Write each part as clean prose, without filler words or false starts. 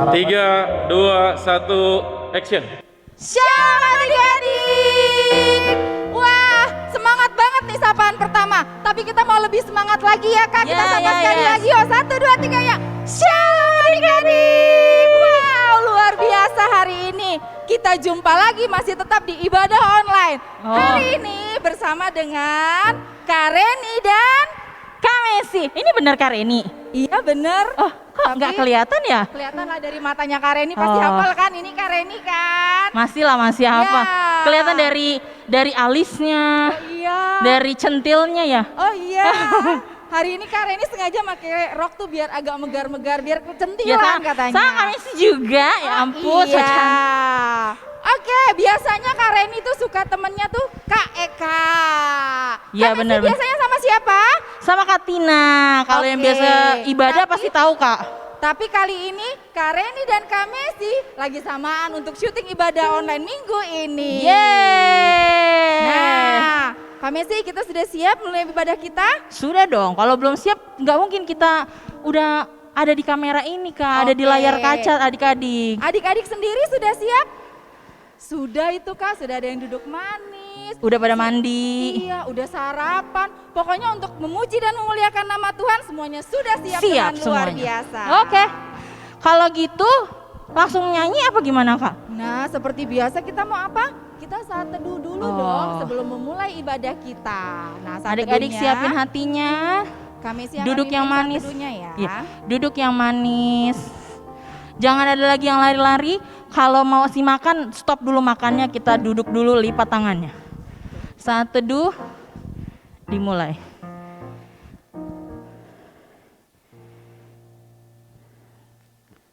3, 2, 1, action. Shalom adik-adik. Wah, semangat banget nih sapaan pertama. Tapi kita mau lebih semangat lagi ya Kak. Kita sapa sekali lagi. Yuk, 1, 2, 3 ya. Shalom adik-adik. Wow, luar biasa hari ini. Kita jumpa lagi masih tetap di ibadah online. Hari ini bersama dengan Kak Reni dan Kak Messi. Ini benar Kak Reni? Iya bener. Oh, kok nggak kelihatan ya? Kelihatan lah dari matanya Kak Reni, pasti hafal kan, ini Kak Reni kan? Masih lah, masih apa? Kelihatan dari alisnya, dari centilnya ya. Oh iya. Hari ini Kak Reni sengaja pakai rok tuh biar agak megar-megar, biar kecentilan katanya. Sama Kak Messi juga, ya ampun. Iya. Oke, biasanya Kak Reni tuh suka temennya tuh Kak Eka. Iya benar. Biasanya sama siapa? Sama Kak Tina. Kalau yang biasa ibadah pasti tahu Kak. Tapi kali ini Kak Reni dan Kak Messi lagi samaan untuk syuting ibadah online minggu ini. Yeay. Nah, Kak Messi kita sudah siap mulai ibadah kita? Sudah dong, kalau belum siap nggak mungkin kita udah ada di kamera ini Kak, ada di layar kaca adik-adik. Adik-adik sendiri sudah siap? Sudah itu Kak, sudah ada yang duduk manis. Udah pada mandi. Iya, udah sarapan. Pokoknya untuk memuji dan memuliakan nama Tuhan semuanya sudah siap dengan luar biasa. Oke, kalau gitu langsung nyanyi apa gimana Kak? Nah, seperti biasa kita mau apa? Kita saat teduh dulu dong sebelum memulai ibadah kita. Nah, saat adik-adik teduhnya, siapin hatinya. Kami Duduk yang manis. ya. Iya, duduk yang manis. Jangan ada lagi yang lari-lari. Kalau mau makan, stop dulu makannya, kita duduk dulu, lipat tangannya. Saat teduh, dimulai.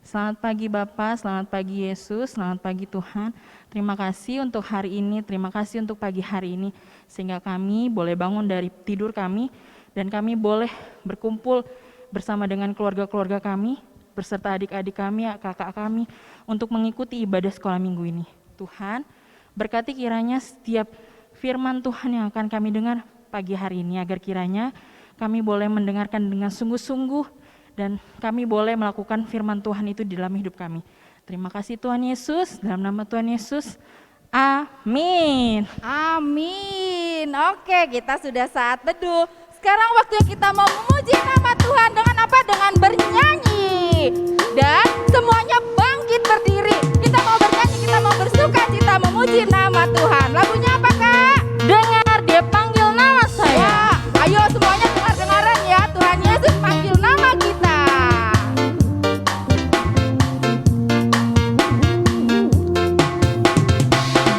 Selamat pagi Bapak, selamat pagi Yesus, selamat pagi Tuhan. Terima kasih untuk hari ini, terima kasih untuk pagi hari ini. Sehingga kami boleh bangun dari tidur kami, dan kami boleh berkumpul bersama dengan keluarga-keluarga kami, beserta adik-adik kami, kakak kami, untuk mengikuti ibadah sekolah minggu ini. Tuhan, berkati kiranya setiap firman Tuhan yang akan kami dengar pagi hari ini, agar kiranya kami boleh mendengarkan dengan sungguh-sungguh, dan kami boleh melakukan firman Tuhan itu di dalam hidup kami. Terima kasih Tuhan Yesus, dalam nama Tuhan Yesus, amin. Amin. Oke, kita sudah saat teduh. Sekarang waktunya kita mau memuji nama Tuhan dengan apa? Dengan bernyanyi. Dan semuanya bangkit berdiri. Kita mau bernyanyi, kita mau bersuka cita memuji nama Tuhan. Lagunya apa Kak? Dengar dia panggil nama saya. Wah, ayo semuanya dengar-dengaran ya. Tuhan Yesus panggil nama kita.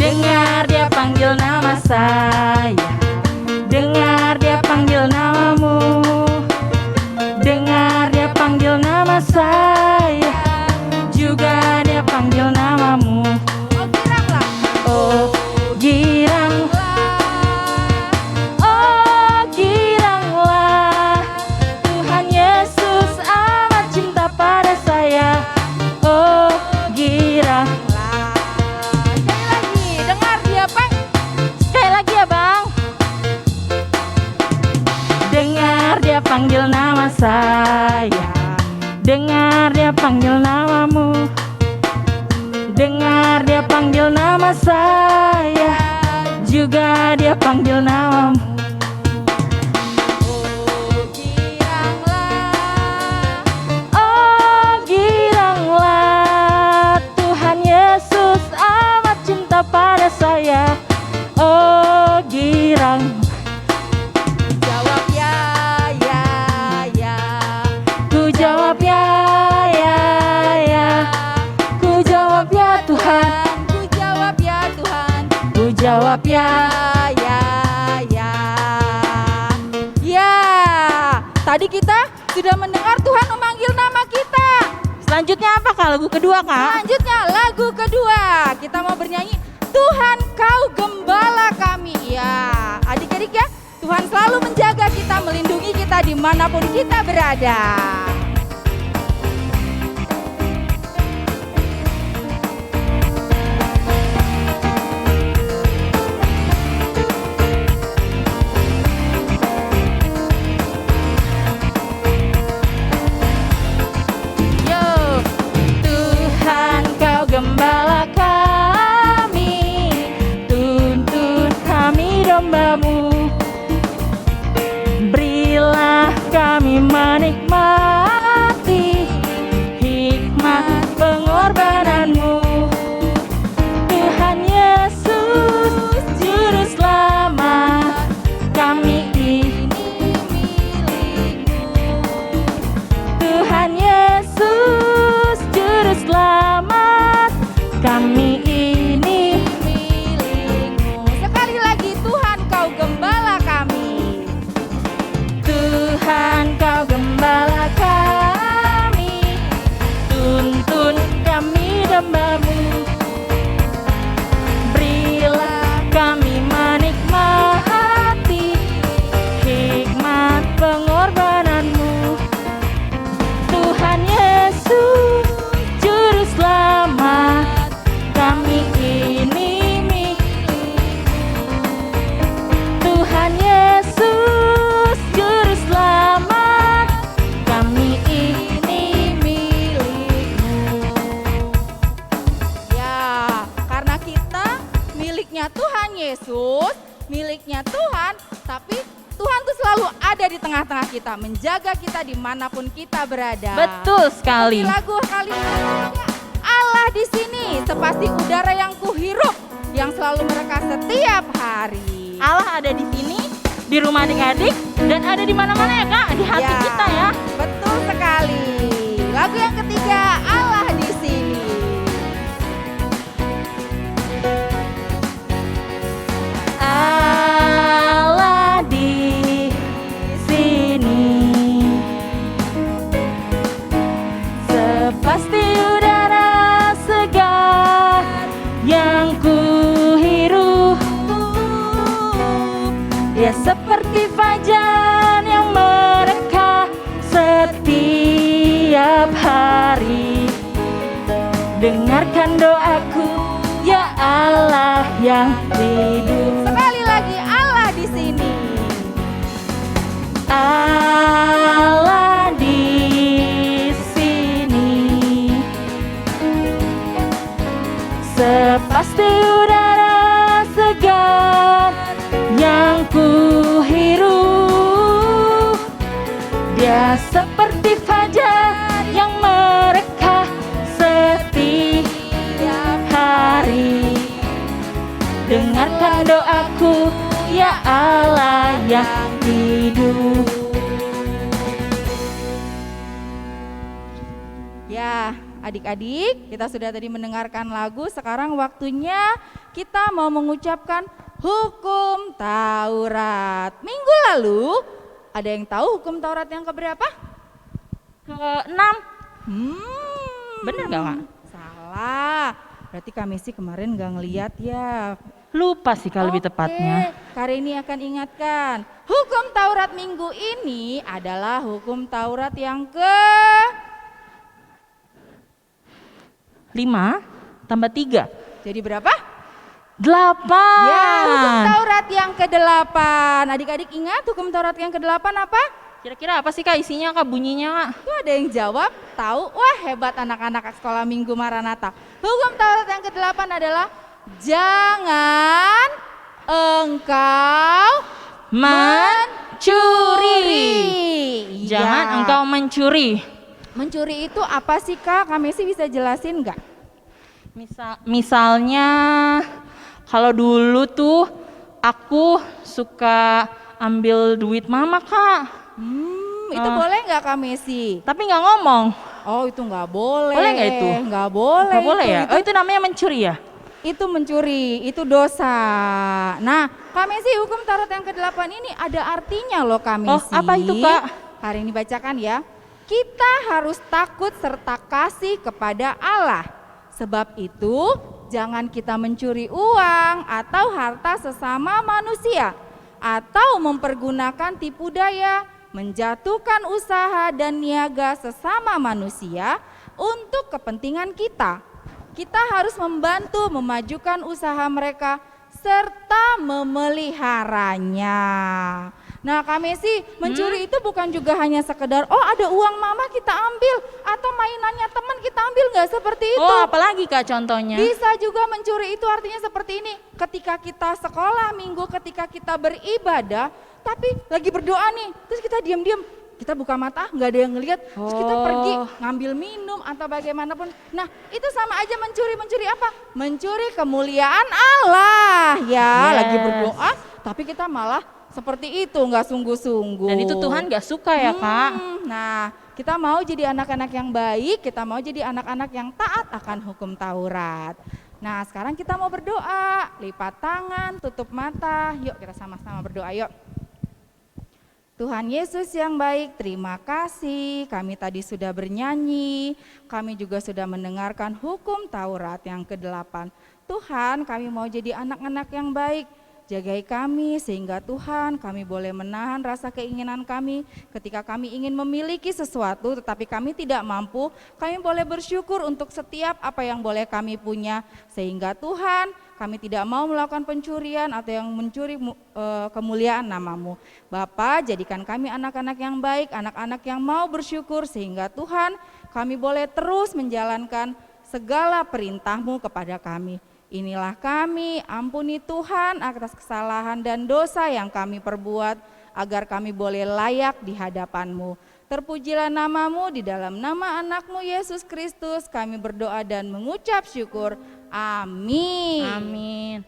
Dengar dia panggil nama saya. Dengar dia panggil namamu. Dengar dia panggil nama saya. Juga dia panggil namamu. Oh giranglah. Oh girang. Oh giranglah. Tuhan Yesus amat cinta pada saya. Oh girang. Sekali lagi, dengar dia Sekali lagi ya Bang. Dengar dia panggil nama saya. Dengar dia panggil namamu. Dengar dia panggil nama saya. Juga dia panggil namamu. Oh giranglah. Oh giranglah. Tuhan Yesus amat cinta pada saya. Oh girang. Jawab ya, ya, ya. Ku jawab ya, ya, ya. Ku jawab ya Tuhan. Ku jawab ya Tuhan. Ku jawab ya. Ya, ya, ya. Ya, tadi kita sudah mendengar Tuhan memanggil nama kita. Selanjutnya apa Kak? Lagu kedua Kak? Selanjutnya lagu kedua. Kita mau bernyanyi Tuhan Kau Gembala Kami. Ya, adik-adik ya. Tuhan selalu menjaga kita, melindungi kita dimanapun kita berada. Yo, Tuhan domba-Mu. Berilah kami menikmati hikmat pengorbanan-Mu. Tuhan Yesus, Juru Selamat, kami ini milik-Mu. Tuhan Yesus, Juru Selamat, kami ini milik-Mu. Sekali lagi, Tuhan Kau gembala kami. Tuhan Kau gembala kami, tuntun kami domba-Mu. Berilah kami menikmati hikmat pengorbanan-Mu. Tuhan Yesus, Juru Selamat, kami ini milik-Mu. Tuhan Yesus, Juru Selamat, kami ini milik-Mu. Ya, karena kita miliknya Tuhan Yesus, miliknya Tuhan, tapi Tuhan tuh selalu ada di tengah-tengah kita, menjaga kita dimanapun kita berada. Betul sekali. Di lagu kali ini juga, Allah di sini sepasti udara yang kuhirup, yang selalu mereka setiap hari. Allah ada di sini, di rumah adik-adik, dan ada di mana-mana ya Kak, di hati kita ya. Betul sekali. Lagu yang ketiga, Allah di sini. Allah di sini, sepasti udara segar yang kuhirup. Dia seperti fajar yang mereka setiap hari. Dengarkan doaku, ya Allah yang hidup. Sekali lagi, Allah di sini. Allah di sini, sepasti udara segar yang kuhirup. Dia seperti fajar yang mereka setiap hari. Dengarkan doaku, ya Allah yang hidup. Ya, adik-adik, kita sudah tadi mendengarkan lagu, sekarang waktunya kita mau mengucapkan hukum Taurat. Minggu lalu, ada yang tahu hukum Taurat yang keberapa? Ke-6. Bener gak Kak? Salah, berarti kami sih kemarin gak ngeliat ya. Lupa sih kalau lebih tepatnya. Kali ini akan ingatkan, hukum Taurat minggu ini adalah hukum Taurat yang ke 5 tambah 3. jadi berapa? 8. Ya, hukum Taurat yang ke-8. Adik-adik ingat hukum Taurat yang ke-8 apa? Kira-kira apa sih Kak isinya Kak, bunyinya Kak? Tuh ada yang jawab, tahu? Wah, hebat anak-anak sekolah Minggu Maranatha. Hukum Taurat yang ke-8 adalah jangan engkau mencuri. Jangan Ya. engkau mencuri. Mencuri itu apa sih Kak? Kami sih bisa jelasin nggak? Misalnya kalau dulu tuh aku suka ambil duit mama Kak. Itu boleh nggak Kak Messi? Tapi nggak ngomong. Oh, itu nggak boleh. Boleh nggak itu? Nggak boleh. Nggak boleh ya? Itu, Oh itu namanya mencuri ya? itu mencuri, itu dosa. Nah, Kak Messi, hukum Taurat yang ke-8 ini ada artinya loh Kak Messi. Oh apa itu Kak? Hari ini bacakan ya. Kita harus takut serta kasih kepada Allah. Sebab itu, jangan kita mencuri uang atau harta sesama manusia, atau mempergunakan tipu daya, menjatuhkan usaha dan niaga sesama manusia untuk kepentingan kita. Kita harus membantu memajukan usaha mereka serta memeliharanya. Nah Kak Messi, mencuri itu bukan juga hanya sekedar, oh ada uang mama kita ambil, atau mainannya teman kita ambil, nggak seperti itu. Oh, apalagi Kak contohnya? Bisa juga mencuri itu artinya seperti ini, ketika kita sekolah minggu, ketika kita beribadah, tapi lagi berdoa nih, terus kita diam-diam, kita buka mata, nggak ada yang ngelihat, terus kita pergi ngambil minum atau bagaimanapun. Nah itu sama aja mencuri. Mencuri apa? Mencuri kemuliaan Allah ya. Lagi berdoa tapi kita malah seperti itu, nggak sungguh-sungguh. Dan itu Tuhan nggak suka ya Kak. Nah kita mau jadi anak-anak yang baik, kita mau jadi anak-anak yang taat akan hukum Taurat. Nah sekarang kita mau berdoa, lipat tangan, tutup mata, yuk kita sama-sama berdoa yuk. Tuhan Yesus yang baik, terima kasih. Kami tadi sudah bernyanyi, kami juga sudah mendengarkan hukum Taurat yang ke-8. Tuhan, kami mau jadi anak-anak yang baik. Jagai kami sehingga Tuhan kami boleh menahan rasa keinginan kami ketika kami ingin memiliki sesuatu tetapi kami tidak mampu, kami boleh bersyukur untuk setiap apa yang boleh kami punya sehingga Tuhan kami tidak mau melakukan pencurian atau yang mencuri kemuliaan nama-Mu. Bapa, jadikan kami anak-anak yang baik, anak-anak yang mau bersyukur sehingga Tuhan kami boleh terus menjalankan segala perintah-Mu kepada kami. Inilah kami, ampuni Tuhan atas kesalahan dan dosa yang kami perbuat, agar kami boleh layak di hadapan-Mu. Terpujilah nama-Mu, di dalam nama anak-Mu Yesus Kristus kami berdoa dan mengucap syukur. Amin. Amin.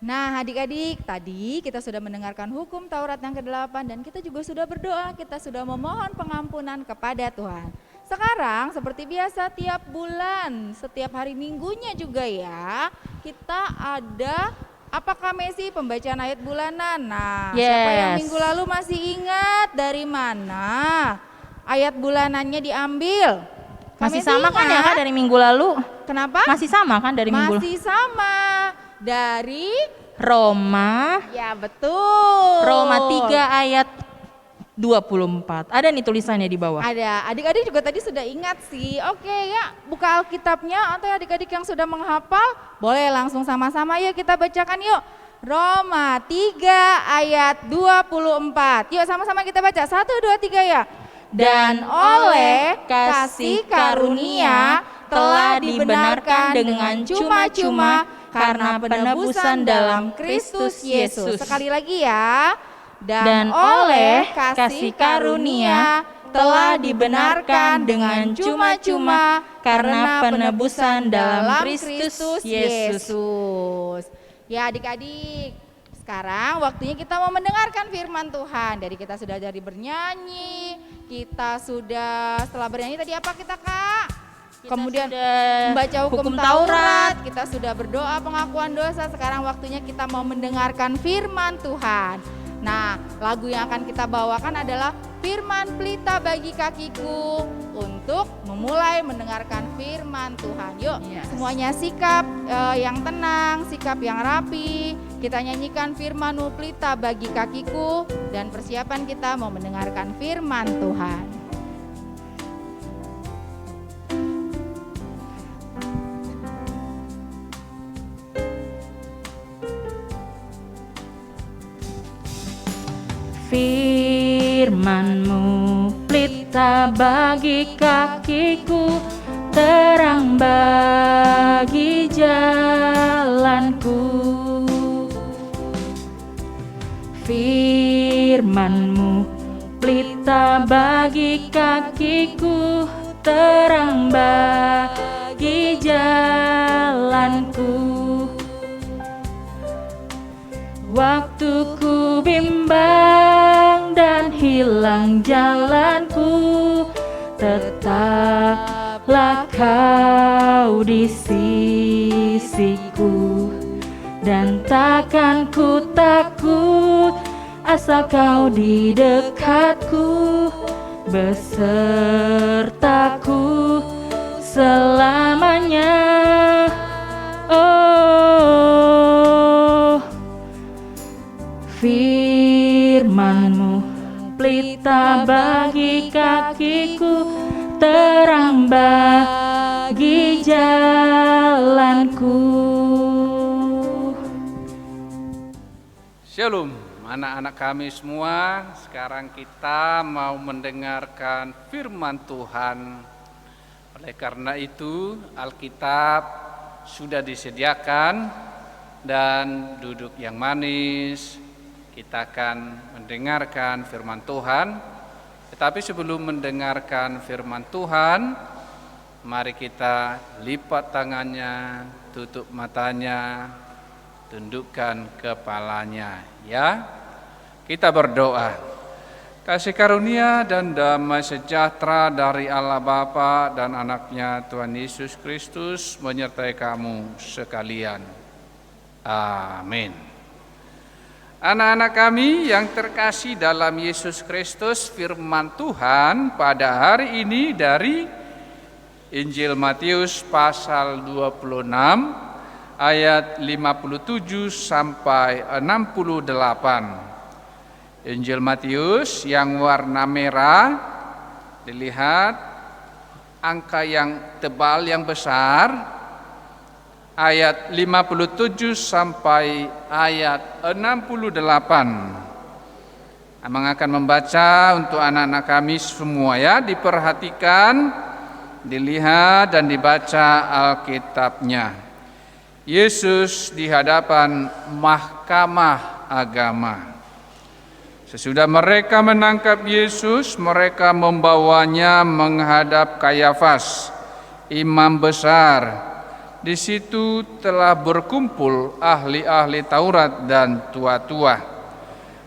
Nah adik-adik, tadi kita sudah mendengarkan hukum Taurat yang ke-8 dan kita juga sudah berdoa, kita sudah memohon pengampunan kepada Tuhan. Sekarang seperti biasa tiap bulan, setiap hari minggunya juga ya, kita ada apakah Messi pembacaan ayat bulanan. Nah, siapa yang minggu lalu masih ingat dari mana ayat bulanannya diambil? Masih sama kan ya Kak dari minggu lalu? Kenapa? Masih sama kan dari minggu lalu? Masih sama, dari Roma. Ya betul. Roma 3 ayat 24. Ada nih tulisannya di bawah. Ada, adik-adik juga tadi sudah ingat sih. Oke ya, buka Alkitabnya atau adik-adik yang sudah menghafal, boleh langsung sama-sama yuk kita bacakan yuk. Roma 3 ayat 24. Yuk sama-sama kita baca, 1, 2, 3 ya. Dan oleh kasih karunia telah dibenarkan dengan cuma-cuma karena penebusan dalam Kristus Yesus. Sekali lagi ya. Dan oleh kasih karunia telah dibenarkan dengan cuma-cuma karena penebusan dalam Kristus Yesus. Ya adik-adik, sekarang waktunya kita mau mendengarkan firman Tuhan. Dari kita sudah dari bernyanyi, kita sudah setelah bernyanyi tadi apa kita Kak? Kemudian membaca hukum Taurat, kita sudah berdoa pengakuan dosa. Sekarang waktunya kita mau mendengarkan firman Tuhan. Nah, lagu yang akan kita bawakan adalah Firman Pelita Bagi Kakiku untuk memulai mendengarkan firman Tuhan. Yuk, semuanya sikap yang tenang, sikap yang rapi. Kita nyanyikan Firman-Mu Pelita Bagi Kakiku dan persiapan kita mau mendengarkan firman Tuhan. Firman-Mu pelita bagi kakiku, terang bagi jalanku. Firman-Mu pelita bagi kakiku, terang bagi jalanku. Waktu ku bimbang dan hilang jalanku, tetaplah Kau di sisiku. Dan takkan ku takut asal Kau di dekatku, besertaku selamanya. Oh, firman-Mu pelita bagi kakiku, terang bagi jalanku. Shalom Anak-anak kami semua, sekarang kita mau mendengarkan firman Tuhan. Oleh karena itu, Alkitab sudah disediakan dan duduk yang manis. Kita akan mendengarkan firman Tuhan. Tetapi sebelum mendengarkan firman Tuhan, mari kita lipat tangannya, tutup matanya, tundukkan kepalanya, ya. Kita berdoa. Kasih karunia dan damai sejahtera dari Allah Bapa dan anaknya Tuhan Yesus Kristus menyertai kamu sekalian. Amin. Anak-anak kami yang terkasih dalam Yesus Kristus, firman Tuhan pada hari ini dari Injil Matius pasal 26 ayat 57 sampai 68. Injil Matius yang warna merah, dilihat angka yang tebal yang besar, ayat 57 sampai ayat 68. Abang akan membaca untuk anak-anak kami semua, ya, diperhatikan, dilihat dan dibaca Alkitabnya. Yesus di hadapan mahkamah agama. Sesudah mereka menangkap Yesus, mereka membawanya menghadap Kayafas, imam besar. Di situ telah berkumpul ahli-ahli Taurat dan tua-tua.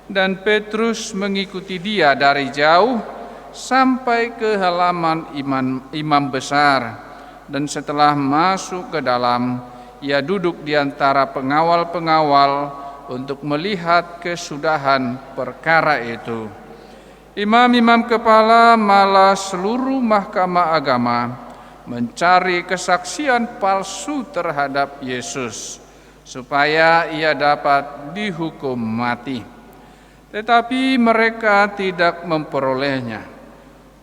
Dan Petrus mengikuti dia dari jauh sampai ke halaman imam besar. Dan setelah masuk ke dalam, ia duduk di antara pengawal-pengawal untuk melihat kesudahan perkara itu. Imam-imam kepala malah seluruh mahkamah agama mencari kesaksian palsu terhadap Yesus supaya ia dapat dihukum mati. Tetapi mereka tidak memperolehnya.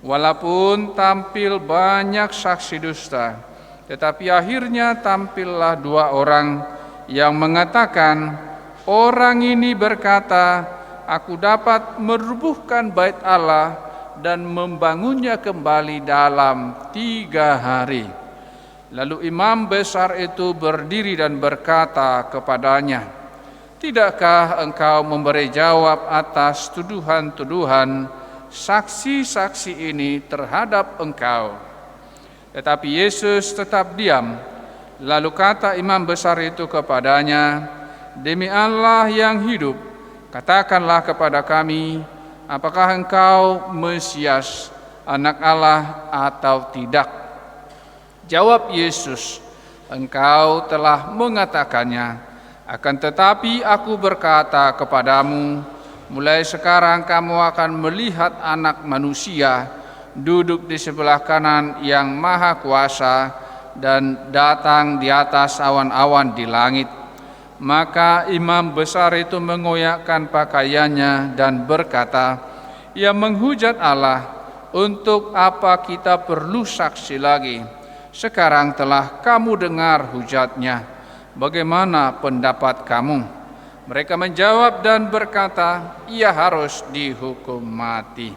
Walaupun tampil banyak saksi dusta, tetapi akhirnya tampillah 2 orang yang mengatakan, orang ini berkata, aku dapat merubuhkan bait Allah dan membangunnya kembali dalam 3 hari. Lalu imam besar itu berdiri dan berkata kepadanya, tidakkah engkau memberi jawab atas tuduhan-tuduhan saksi-saksi ini terhadap engkau? Tetapi Yesus tetap diam. Lalu kata imam besar itu kepadanya, demi Allah yang hidup, katakanlah kepada kami, apakah engkau Mesias, anak Allah atau tidak? Jawab Yesus, engkau telah mengatakannya. Akan tetapi aku berkata kepadamu, mulai sekarang kamu akan melihat Anak Manusia duduk di sebelah kanan yang Maha Kuasa dan datang di atas awan-awan di langit. Maka imam besar itu mengoyakkan pakaiannya dan berkata, ia menghujat Allah, untuk apa kita perlu saksi lagi? Sekarang telah kamu dengar hujatnya, bagaimana pendapat kamu? Mereka menjawab dan berkata, ia harus dihukum mati.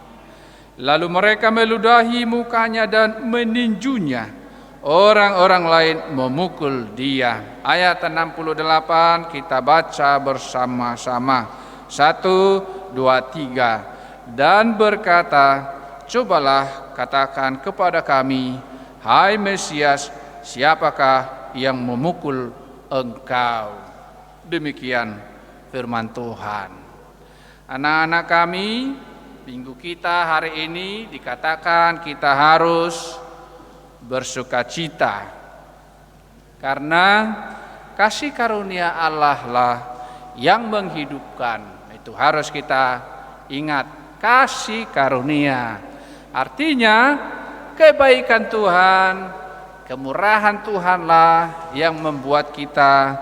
Lalu mereka meludahi mukanya dan meninjunya. Orang-orang lain memukul dia. Ayat 68 kita baca bersama-sama. 1, 2, 3. Dan berkata, cobalah katakan kepada kami, hai Mesias, siapakah yang memukul engkau? Demikian firman Tuhan. Anak-anak kami, minggu kita hari ini dikatakan kita harus bersukacita karena kasih karunia Allah lah yang menghidupkan. Itu harus kita ingat, kasih karunia artinya kebaikan Tuhan, kemurahan Tuhanlah yang membuat kita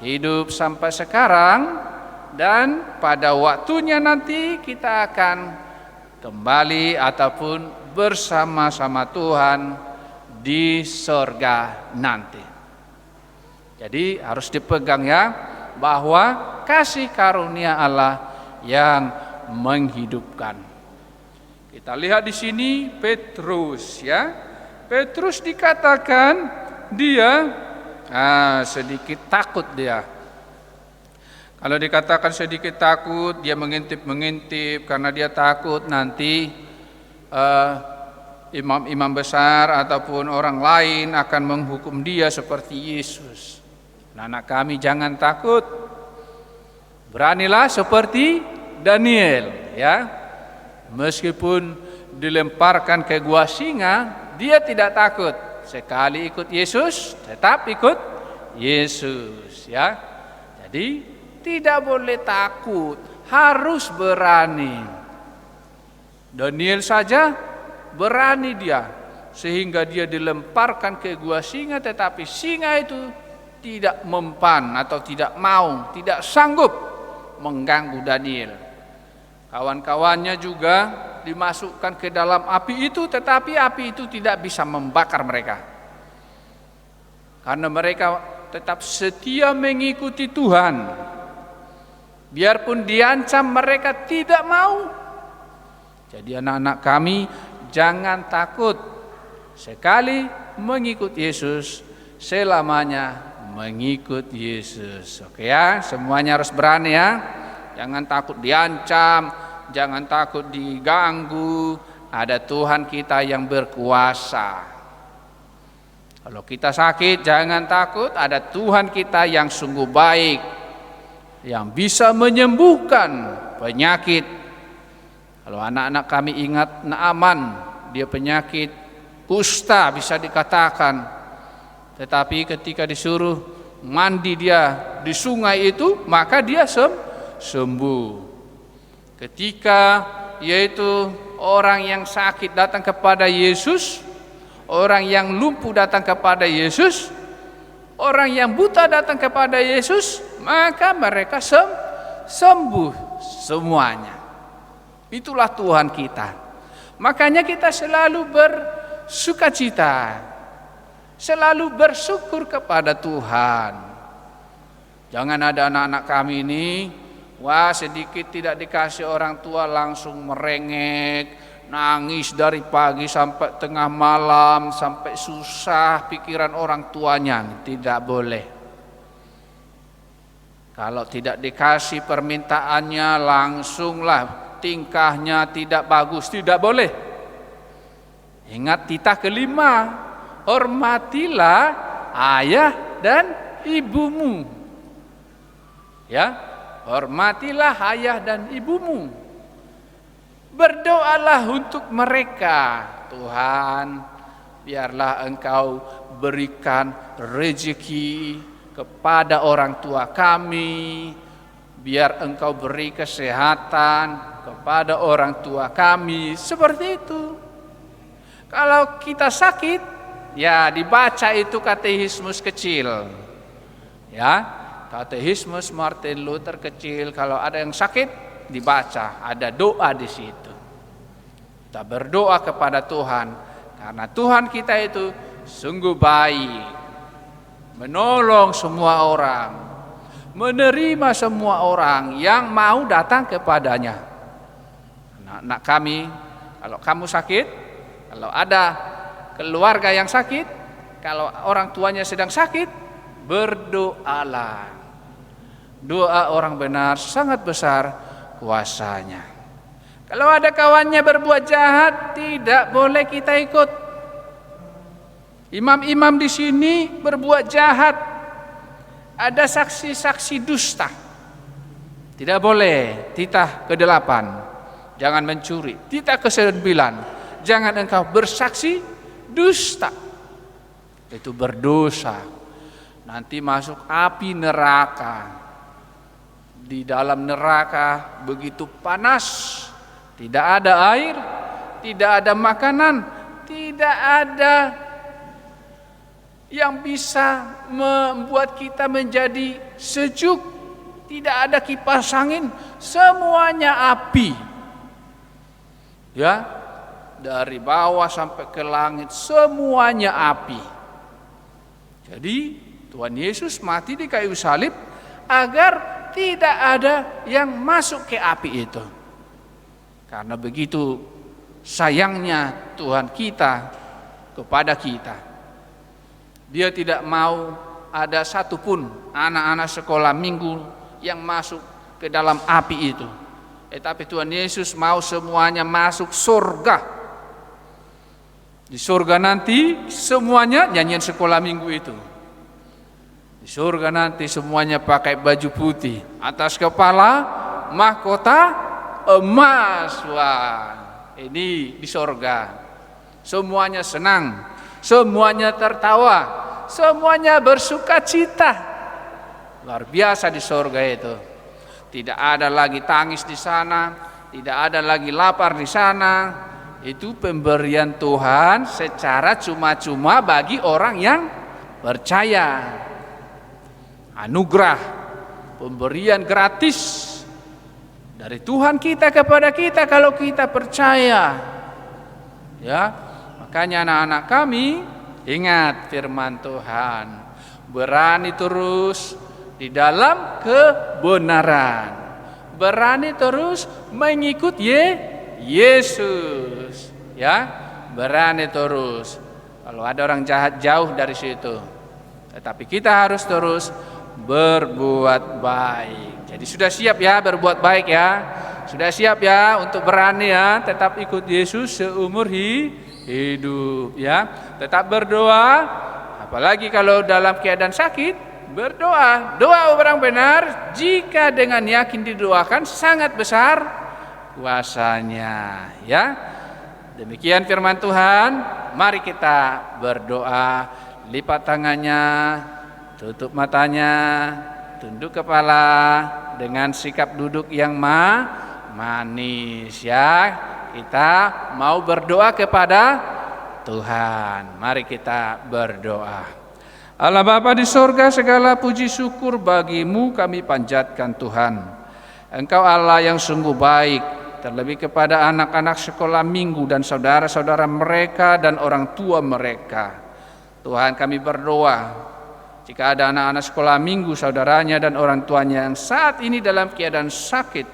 hidup sampai sekarang, dan pada waktunya nanti kita akan kembali ataupun bersama-sama Tuhan di sorga nanti. Jadi harus dipegang, ya, bahwa kasih karunia Allah yang menghidupkan. Kita lihat di sini Petrus ya. Petrus dikatakan dia sedikit takut dia. Kalau dikatakan sedikit takut, dia mengintip karena dia takut nanti imam-imam besar ataupun orang lain akan menghukum dia seperti Yesus. Anak kami jangan takut. Beranilah seperti Daniel ya. Meskipun dilemparkan ke gua singa, dia tidak takut. Sekali ikut Yesus, tetap ikut Yesus ya. Jadi tidak boleh takut, harus berani. Daniel saja berani dia, sehingga dia dilemparkan ke gua singa, tetapi singa itu tidak mempan atau tidak mau, tidak sanggup mengganggu Daniel. Kawan-kawannya juga dimasukkan ke dalam api itu, tetapi api itu tidak bisa membakar mereka. Karena mereka tetap setia mengikuti Tuhan. Biarpun diancam, mereka tidak mau. Jadi anak-anak kami jangan takut. Sekali mengikut Yesus, selamanya mengikut Yesus. Oke ya, semuanya harus berani ya. Jangan takut diancam, jangan takut diganggu. Ada Tuhan kita yang berkuasa. Kalau kita sakit, jangan takut, ada Tuhan kita yang sungguh baik, yang bisa menyembuhkan penyakit. Kalau anak-anak kami ingat Naaman, dia penyakit kusta bisa dikatakan, tetapi ketika disuruh mandi dia di sungai itu, maka dia sembuh. Ketika yaitu orang yang sakit datang kepada Yesus, orang yang lumpuh datang kepada Yesus, orang yang buta datang kepada Yesus, maka mereka sembuh semuanya. Itulah Tuhan kita. Makanya kita selalu bersukacita, selalu bersyukur kepada Tuhan. Jangan ada anak-anak kami ini, sedikit tidak dikasih orang tua langsung merengek, nangis dari pagi sampai tengah malam, sampai susah pikiran orang tuanya. Tidak boleh. Kalau tidak dikasih permintaannya, langsunglah tingkahnya tidak bagus. Tidak boleh. Ingat titah kelima, hormatilah ayah dan ibumu. Ya, hormatilah ayah dan ibumu. Berdoalah untuk mereka. Tuhan, biarlah Engkau berikan rezeki kepada orang tua kami, biar Engkau beri kesehatan kepada orang tua kami. Seperti itu. Kalau kita sakit, ya dibaca itu katekismus kecil. Ya, katekismus Martin Luther kecil. Kalau ada yang sakit, dibaca, ada doa di situ. Kita berdoa kepada Tuhan, karena Tuhan kita itu sungguh baik, menolong semua orang, menerima semua orang yang mau datang kepadanya. Anak-anak kami, kalau kamu sakit, kalau ada keluarga yang sakit, kalau orang tuanya sedang sakit, berdoalah. Doa orang benar sangat besar kuasanya. Kalau ada kawannya berbuat jahat, tidak boleh kita ikut. Imam-imam di sini berbuat jahat, ada saksi-saksi dusta. Tidak boleh. Titah ke-8, jangan mencuri. Titah ke-9, jangan engkau bersaksi dusta. Itu berdosa. Nanti masuk api neraka. Di dalam neraka begitu panas, tidak ada air, tidak ada makanan, tidak ada yang bisa membuat kita menjadi sejuk, tidak ada kipas angin, semuanya api. Ya, dari bawah sampai ke langit semuanya api. Jadi Tuhan Yesus mati di kayu salib agar tidak ada yang masuk ke api itu. Karena begitu sayangnya Tuhan kita kepada kita. Dia tidak mau ada satupun anak-anak sekolah minggu yang masuk ke dalam api itu. Tetapi Tuhan Yesus mau semuanya masuk surga. Di surga nanti semuanya nyanyian sekolah minggu itu. Di surga nanti semuanya pakai baju putih, atas kepala mahkota emas. Wah, ini di surga. Semuanya senang, semuanya tertawa, semuanya bersuka cita. Luar biasa di surga itu. Tidak ada lagi tangis di sana, tidak ada lagi lapar di sana. Itu pemberian Tuhan secara cuma-cuma bagi orang yang percaya. Anugerah, pemberian gratis dari Tuhan kita kepada kita kalau kita percaya. Ya, makanya anak-anak kami ingat firman Tuhan, berani terus di dalam kebenaran, berani terus mengikut Yesus. Ya, berani terus. Kalau ada orang jahat jauh dari situ. Tetapi kita harus terus berbuat baik. Jadi sudah siap ya berbuat baik ya. Sudah siap ya untuk berani ya tetap ikut Yesus seumur hidup ya. Tetap berdoa, apalagi kalau dalam keadaan sakit, berdoa. Doa orang benar jika dengan yakin didoakan sangat besar kuasanya ya. Demikian firman Tuhan. Mari kita berdoa, lipat tangannya, tutup matanya, tunduk kepala dengan sikap duduk yang manis ya. Kita mau berdoa kepada Tuhan. Mari kita berdoa. Allah Bapa di sorga, segala puji syukur bagimu kami panjatkan Tuhan. Engkau Allah yang sungguh baik, terlebih kepada anak-anak sekolah minggu dan saudara-saudara mereka dan orang tua mereka. Tuhan, kami berdoa, jika ada anak-anak sekolah minggu, saudaranya dan orang tuanya yang saat ini dalam keadaan sakit,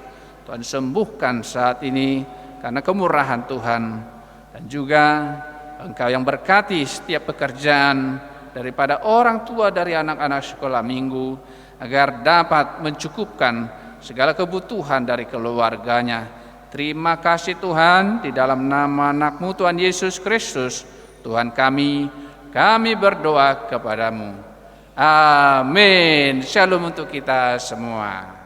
Tuhan sembuhkan saat ini karena kemurahan Tuhan. Dan juga Engkau yang berkati setiap pekerjaan daripada orang tua dari anak-anak sekolah minggu, agar dapat mencukupkan segala kebutuhan dari keluarganya. Terima kasih Tuhan, di dalam nama anak-Mu Tuhan Yesus Kristus, Tuhan kami berdoa kepadamu. Amin. Shalom untuk kita semua.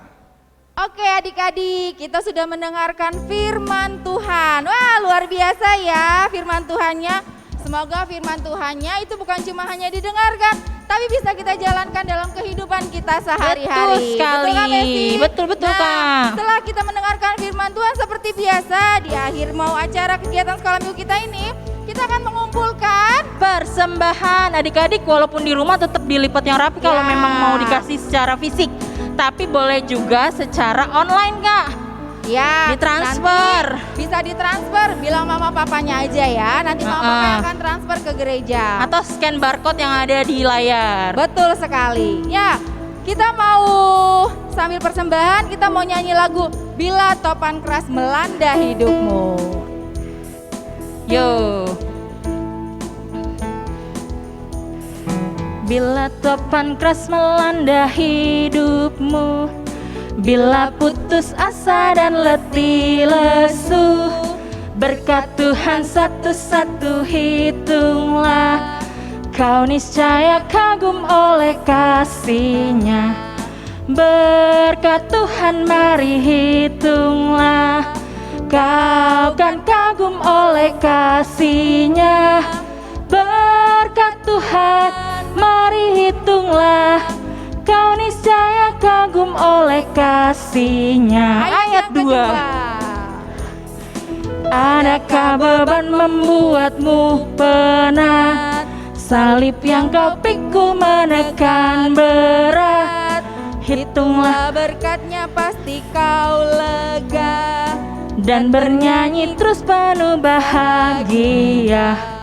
Oke adik-adik, kita sudah mendengarkan firman Tuhan. Wah, luar biasa ya firman Tuhannya. Semoga firman Tuhannya itu bukan cuma hanya didengarkan, tapi bisa kita jalankan dalam kehidupan kita sehari-hari. Betul sekali. Betul kan, Messi? Betul, Nah, Kak. setelah kita mendengarkan firman Tuhan seperti biasa, di akhir mau acara kegiatan sekolah minggu kita ini, kita akan mengumpulkan Persembahan adik-adik, walaupun di rumah tetap dilipat yang rapi kalau Ya. memang mau dikasih secara fisik. Tapi boleh juga secara online, Kak. ya, Ditransfer. nanti bisa ditransfer, bilang mama papanya aja ya. Nanti mama papanya akan transfer ke gereja. Atau scan barcode yang ada di layar. Betul sekali. Ya, kita mau sambil persembahan, kita mau nyanyi lagu Bila Topan Keras Melanda Hidupmu. Yo. Bila topan keras melanda hidupmu, bila putus asa dan letih lesu, berkat Tuhan satu-satu hitunglah, kau niscaya kagum oleh kasih-Nya. Berkat Tuhan mari hitunglah, kau kan kagum oleh kasih-Nya. Berkat Tuhan mari hitunglah, kau niscaya kagum oleh kasih-Nya. Ayat 2. Adakah beban membuatmu penat? Salib yang kau pikul menekan berat. Hitunglah berkatnya pasti kau lega, dan bernyanyi terus penuh bahagia.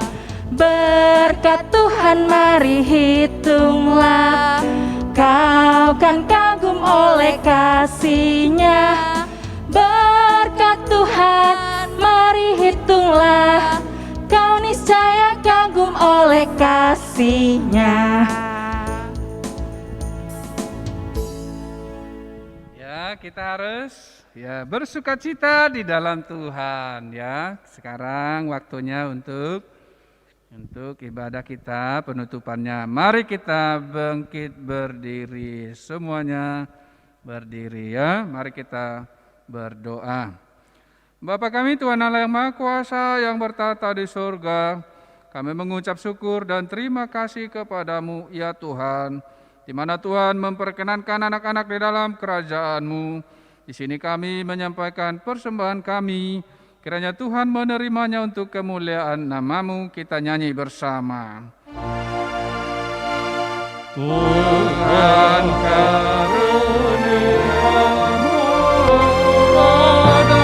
Berkat Tuhan mari hitunglah, kau kan kagum oleh kasih-Nya. Berkat Tuhan, mari hitunglah, kau niscaya kagum oleh kasih-Nya. Ya, kita harus bersukacita di dalam Tuhan ya. Sekarang waktunya untuk ibadah kita penutupannya. Mari kita bangkit berdiri, semuanya berdiri ya. Mari kita berdoa. Bapa kami Tuhan Allah yang Maha Kuasa yang bertata di surga, kami mengucap syukur dan terima kasih kepadamu ya Tuhan, di mana Tuhan memperkenankan anak-anak di dalam kerajaan-Mu. Di sini kami menyampaikan persembahan kami, kiranya Tuhan menerimanya untuk kemuliaan nama-Mu. Kita nyanyi bersama. Tuhan karuniamu pada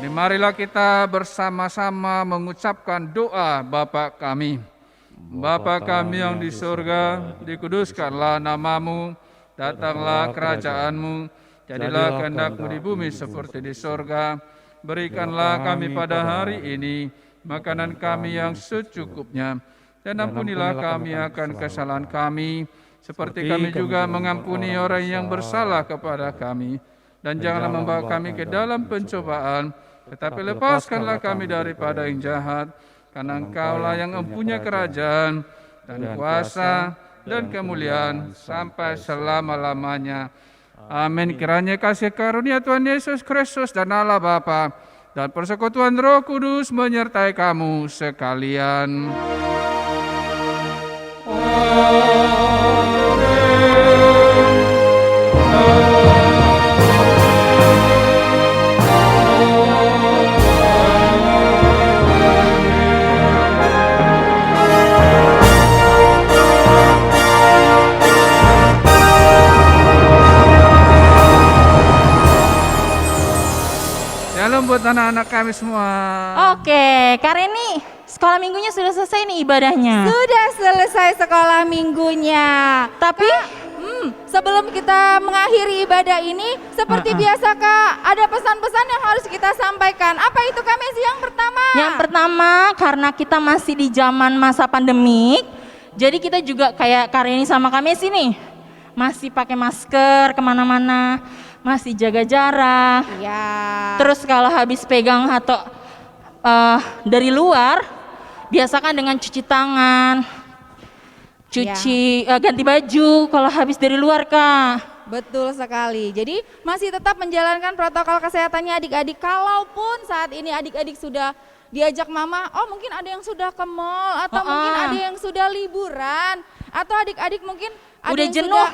marilah kita bersama-sama mengucapkan doa Bapa kami. Bapa kami yang di surga, dikuduskanlah nama-Mu, datanglah kerajaan-Mu, jadilah kehendak-Mu di bumi seperti di surga. Berikanlah kami pada hari ini makanan kami yang secukupnya, dan ampunilah kami akan kesalahan kami, seperti kami juga mengampuni orang yang bersalah kepada kami. Dan janganlah membawa kami ke dalam pencobaan, tetapi lepaskanlah kami daripada yang jahat, karena Engkaulah yang mempunyai kerajaan dan kuasa dan kemuliaan sampai selama-lamanya. Amin. Kiranya kasih karunia Tuhan Yesus Kristus dan Allah Bapa dan persekutuan Roh Kudus menyertai kamu sekalian. Shalom buat anak-anak kami semua. Oke, Kareni, sekolah minggunya sudah selesai nih ibadahnya. Sudah selesai sekolah minggunya. Tapi sebelum kita mengakhiri ibadah ini, seperti biasa Kak, ada pesan-pesan yang harus kita sampaikan. Apa itu Kak Messi yang pertama? yang pertama, karena kita masih di zaman masa pandemik, jadi kita juga kayak Kareni sama Kak Messi nih, masih pakai masker kemana-mana, masih jaga jarak. Ya. Terus kalau habis pegang atau dari luar, biasakan dengan cuci tangan, ganti baju kalau habis dari luar Kak. Betul sekali. Jadi masih tetap menjalankan protokol kesehatannya adik-adik. Kalaupun saat ini adik-adik sudah diajak mama, oh mungkin ada yang sudah ke mall, atau mungkin ada yang sudah liburan, atau adik-adik mungkin ada udah yang jenuh,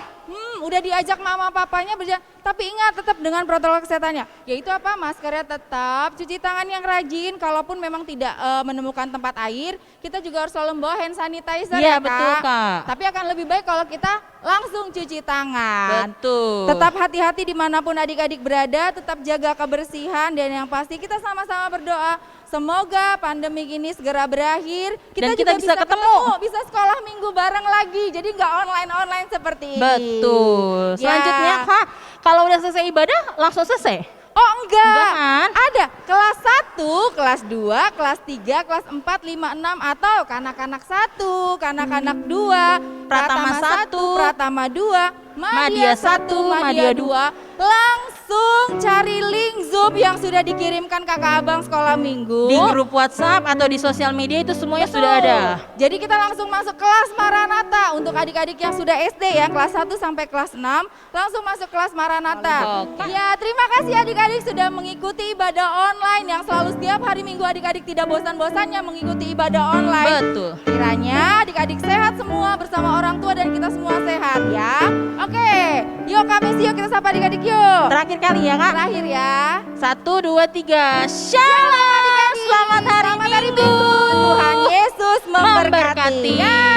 udah diajak mama papanya berjalan. Tapi ingat tetap dengan protokol kesehatannya, yaitu apa? Maskernya tetap, cuci tangan yang rajin. Kalaupun memang tidak menemukan tempat air, kita juga harus selalu membawa hand sanitizer. Iya, ya Kak. betul Kak. Tapi akan lebih baik kalau kita langsung cuci tangan. Betul. Tetap hati-hati dimanapun adik-adik berada, tetap jaga kebersihan, dan yang pasti kita sama-sama berdoa semoga pandemi ini segera berakhir. Dan juga kita bisa ketemu. bisa sekolah minggu bareng lagi, jadi nggak online seperti ini. Betul. Selanjutnya Ya. Kak, kalau udah selesai ibadah langsung selesai? Oh enggak, Enggak kan? ada kelas 1, kelas 2, kelas 3, kelas 4, 5, 6, atau kanak-kanak 1, kanak-kanak 2, Pratama 1, 1, Pratama 2, Madia 1, Madia Madia 2. Langsung cari link Zoom yang sudah dikirimkan kakak abang sekolah minggu. Di grup WhatsApp atau di sosial media itu semuanya Betul. sudah ada. Jadi kita langsung masuk kelas Maranatha untuk adik-adik yang sudah SD ya, kelas 1 sampai kelas 6, langsung masuk kelas Maranatha. Oke. Ya, terima kasih adik-adik sudah mengikuti ibadah online yang selalu setiap hari Minggu adik-adik tidak bosan-bosannya mengikuti ibadah online. Betul. Kiranya adik-adik sehat semua bersama orang tua dan kita semua sehat ya. Oke, yuk kami yuk kita sapa adik-adik yuk. Terakhir terakhir kali ya Kak. Terakhir ya. 1, 2, 3. Shalom. Selamat hari Selamat hari Minggu. Minggu. Tuhan Yesus memberkati. Memberkati.